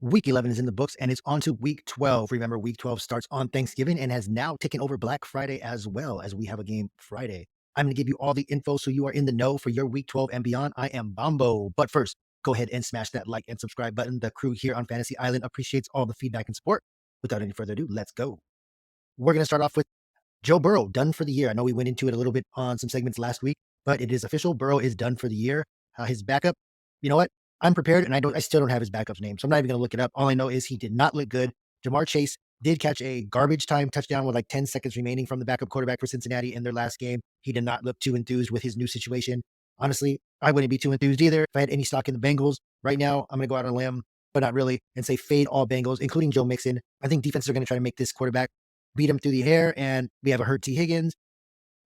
Week 11 is in the books and it's on to week 12. Remember, week 12 starts on Thanksgiving and has now taken over Black Friday as well, as we have a game Friday. I'm going to give you all the info so you are in the know for your week 12 and beyond. I am Bombo. But first, go ahead and smash that like and subscribe button. The crew here on Fantasy Island appreciates all the feedback and support. Without any further ado, let's go. We're going to start off with Joe Burrow, done for the year. I know we went into it a little bit on some segments last week, but it is official. Burrow is done for the year. His backup, you know what? I'm prepared, and I still don't have his backup's name, so I'm not even going to look it up. All I know is he did not look good. Jamar Chase did catch a garbage time touchdown with like 10 seconds remaining from the backup quarterback for Cincinnati in their last game. He did not look too enthused with his new situation. Honestly, I wouldn't be too enthused either. If I had any stock in the Bengals right now, I'm going to go out on a limb, but not really, and say fade all Bengals, including Joe Mixon. I think defenses are going to try to make this quarterback beat him through the air, and we have a hurt T. Higgins.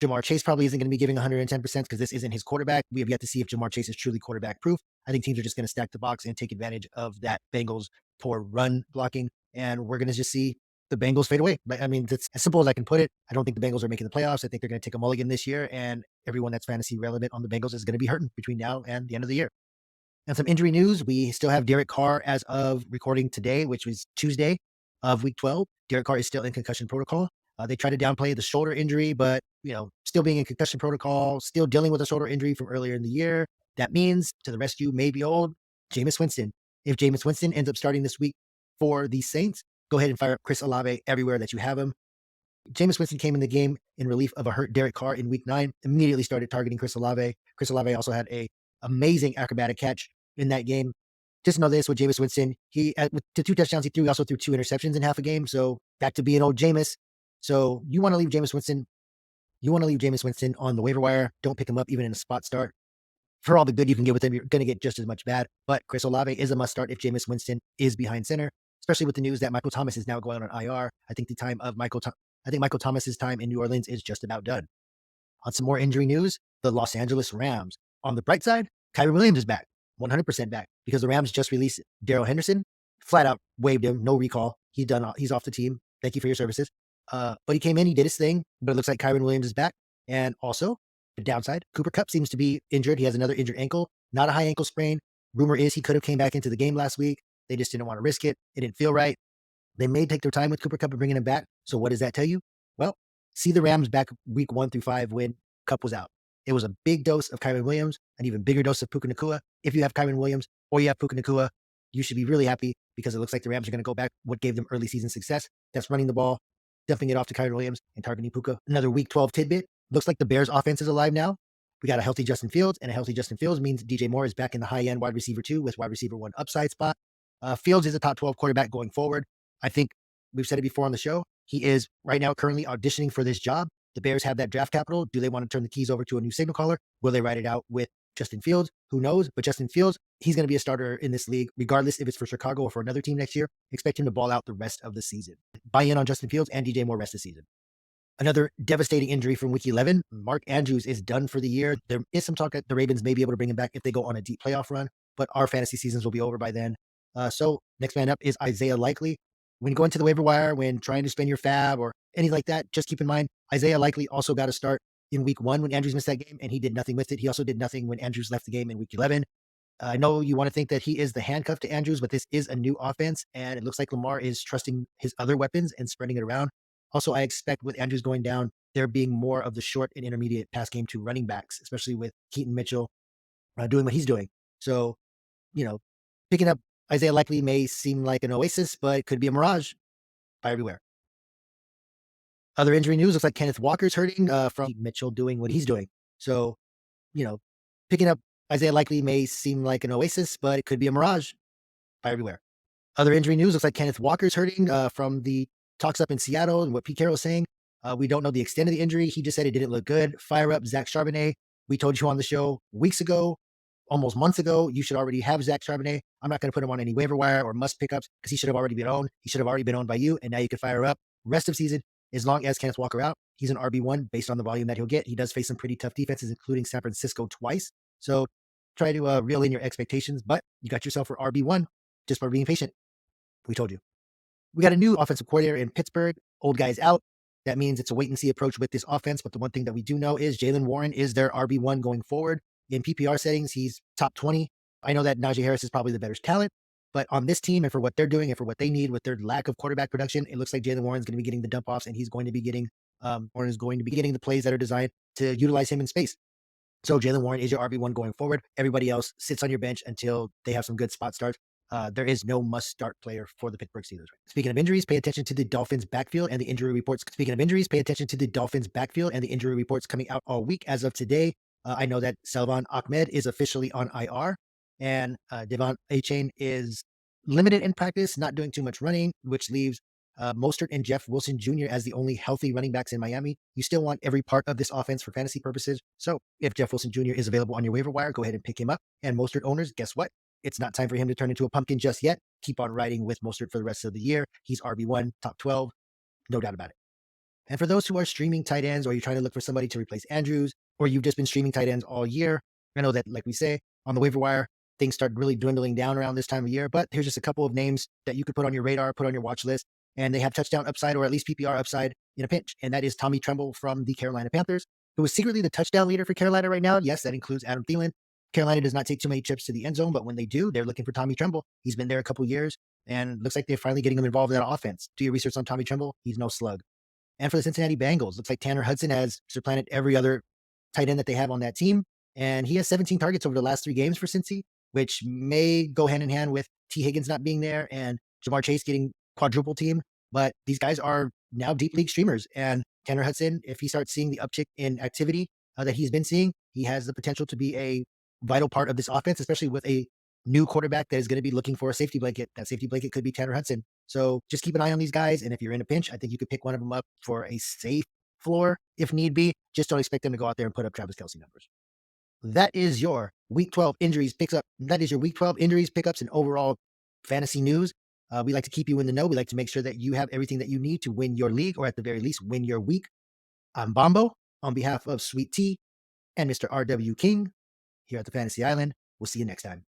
Jamar Chase probably isn't going to be giving 110% because this isn't his quarterback. We have yet to see if Jamar Chase is truly quarterback proof. I think teams are just going to stack the box and take advantage of that Bengals poor run blocking, and we're going to just see the Bengals fade away. I mean, it's as simple as I can put it. I don't think the Bengals are making the playoffs. I think they're going to take a mulligan this year, and everyone that's fantasy relevant on the Bengals is going to be hurting between now and the end of the year. And some injury news. We still have Derrick Carr as of recording today, which was Tuesday of week 12. Derrick Carr is still in concussion protocol. They try to downplay the shoulder injury, but, still being in concussion protocol, still dealing with a shoulder injury from earlier in the year. That means to the rescue may be old Jameis Winston. If Jameis Winston ends up starting this week for the Saints, go ahead and fire up Chris Olave everywhere that you have him. Jameis Winston came in the game in relief of a hurt Derrick Carr in week 9, immediately started targeting Chris Olave. Chris Olave also had a amazing acrobatic catch in that game. Just know this with Jameis Winston, with the 2 touchdowns he threw, he also threw 2 interceptions in half a game. So back to being old Jameis. So you want to leave Jameis Winston. You want to leave Jameis Winston on the waiver wire. Don't pick him up even in a spot start. For all the good you can get with him, you're going to get just as much bad. But Chris Olave is a must start if Jameis Winston is behind center, especially with the news that Michael Thomas is now going on IR. I think Michael Thomas's time in New Orleans is just about done. On some more injury news, the Los Angeles Rams. On the bright side, Kyron Williams is back, 100% back, because the Rams just released Daryl Henderson, flat out waived him, no recall. He's off the team. Thank you for your services. But he came in, he did his thing, but it looks like Kyron Williams is back. And also, the downside, Cooper Kupp seems to be injured. He has another injured ankle, not a high ankle sprain. Rumor is he could have came back into the game last week. They just didn't want to risk it. It didn't feel right. They may take their time with Cooper Kupp and bringing him back. So what does that tell you? Well, see the Rams back week 1 through 5 when Kupp was out. It was a big dose of Kyron Williams, an even bigger dose of Puka Nacua. If you have Kyron Williams or you have Puka Nacua, you should be really happy because it looks like the Rams are going to go back what gave them early season success. That's running the ball, dumping it off to Kyron Williams and targeting Puka. Another week 12 tidbit. Looks like the Bears offense is alive now. We got a healthy Justin Fields, and a healthy Justin Fields means DJ Moore is back in the high-end wide receiver 2 with wide receiver 1 upside spot. Fields is a top 12 quarterback going forward. I think we've said it before on the show. He is right now currently auditioning for this job. The Bears have that draft capital. Do they want to turn the keys over to a new signal caller? Will they write it out with Justin Fields? Who knows? But Justin Fields, he's going to be a starter in this league, regardless if it's for Chicago or for another team next year. Expect him to ball out the rest of the season. Buy in on Justin Fields and DJ Moore rest of the season. Another devastating injury from week 11. Mark Andrews is done for the year. There is some talk that the Ravens may be able to bring him back if they go on a deep playoff run, but our fantasy seasons will be over by then. So next man up is Isaiah Likely. When you go into the waiver wire, when trying to spend your fab or anything like that, just keep in mind, Isaiah Likely also got a start in week 1 when Andrews missed that game, and he did nothing with it. He also did nothing when Andrews left the game in week 11. I know you want to think that he is the handcuff to Andrews, but this is a new offense, and it looks like Lamar is trusting his other weapons and spreading it around. Also, I expect with Andrews going down, there being more of the short and intermediate pass game to running backs, especially with Keaton Mitchell doing what he's doing. So, picking up Isaiah Likely may seem like an oasis, but it could be a mirage by everywhere. Other injury news, looks like Kenneth Walker's hurting from Mitchell doing what he's doing. So, picking up Isaiah Likely may seem like an oasis, but it could be a mirage by everywhere. Other injury news, looks like Kenneth Walker's hurting from the talks up in Seattle and what Pete Carroll is saying. We don't know the extent of the injury. He just said it didn't look good. Fire up Zach Charbonnet. We told you on the show weeks ago, almost months ago, you should already have Zach Charbonnet. I'm not going to put him on any waiver wire or must pickups because he should have already been owned. He should have already been owned by you, and now you can fire up. Rest of season, as long as Kenneth Walker out, he's an RB1 based on the volume that he'll get. He does face some pretty tough defenses, including San Francisco twice. So try to reel in your expectations, but you got yourself for RB1 just by being patient. We told you. We got a new offensive coordinator in Pittsburgh. Old guy's out. That means it's a wait-and-see approach with this offense. But the one thing that we do know is Jalen Warren is their RB1 going forward. In PPR settings, he's top 20. I know that Najee Harris is probably the better talent, But on this team and for what they're doing and for what they need with their lack of quarterback production, it looks like Jalen Warren's going to be getting the dump offs, and he's going to be getting Warren is going to be getting the plays that are designed to utilize him in space. So Jalen Warren is your RB1 going forward. Everybody else sits on your bench until they have some good spot starts. There is no must-start player for the Pittsburgh Steelers. Speaking of injuries, pay attention to the Dolphins' backfield and the injury reports. Speaking of injuries, pay attention to the Dolphins' backfield and the injury reports coming out all week. As of today, I know that Salvon Ahmed is officially on IR, and Devon Achane is limited in practice, not doing too much running, which leaves Mostert and Jeff Wilson Jr. as the only healthy running backs in Miami. You still want every part of this offense for fantasy purposes. So if Jeff Wilson Jr. is available on your waiver wire, go ahead and pick him up. And Mostert owners, guess what? It's not time for him to turn into a pumpkin just yet. Keep on riding with Mostert for the rest of the year. He's RB1, top 12, no doubt about it. And for those who are streaming tight ends, or you're trying to look for somebody to replace Andrews, or you've just been streaming tight ends all year, I know that, like we say, on the waiver wire, things start really dwindling down around this time of year. But here's just a couple of names that you could put on your radar, put on your watch list, and they have touchdown upside or at least PPR upside in a pinch. And that is Tommy Tremble from the Carolina Panthers, who is secretly the touchdown leader for Carolina right now. Yes, that includes Adam Thielen. Carolina does not take too many trips to the end zone, but when they do, they're looking for Tommy Tremble. He's been there a couple years, and looks like they're finally getting him involved in that offense. Do your research on Tommy Tremble. He's no slug. And for the Cincinnati Bengals, looks like Tanner Hudson has supplanted every other tight end that they have on that team. And he has 17 targets over the last 3 games for Cincy, which may go hand in hand with T. Higgins not being there and Jamar Chase getting quadruple team. But these guys are now deep league streamers. And Tanner Hudson, if he starts seeing the uptick in activity that he's been seeing, he has the potential to be a vital part of this offense, especially with a new quarterback that is going to be looking for a safety blanket. That safety blanket could be Tanner Hudson. So just keep an eye on these guys. And if you're in a pinch, I think you could pick one of them up for a safe floor if need be. Just don't expect them to go out there and put up Travis Kelce numbers. That is your week 12 injuries picks up. That is your week 12 injuries, pickups, and overall fantasy news. We like to keep you in the know. We like to make sure that you have everything that you need to win your league, or at the very least, win your week. I'm Bombo on behalf of Sweet Tea and Mr. R.W. King here at the Fantasy Island. We'll see you next time.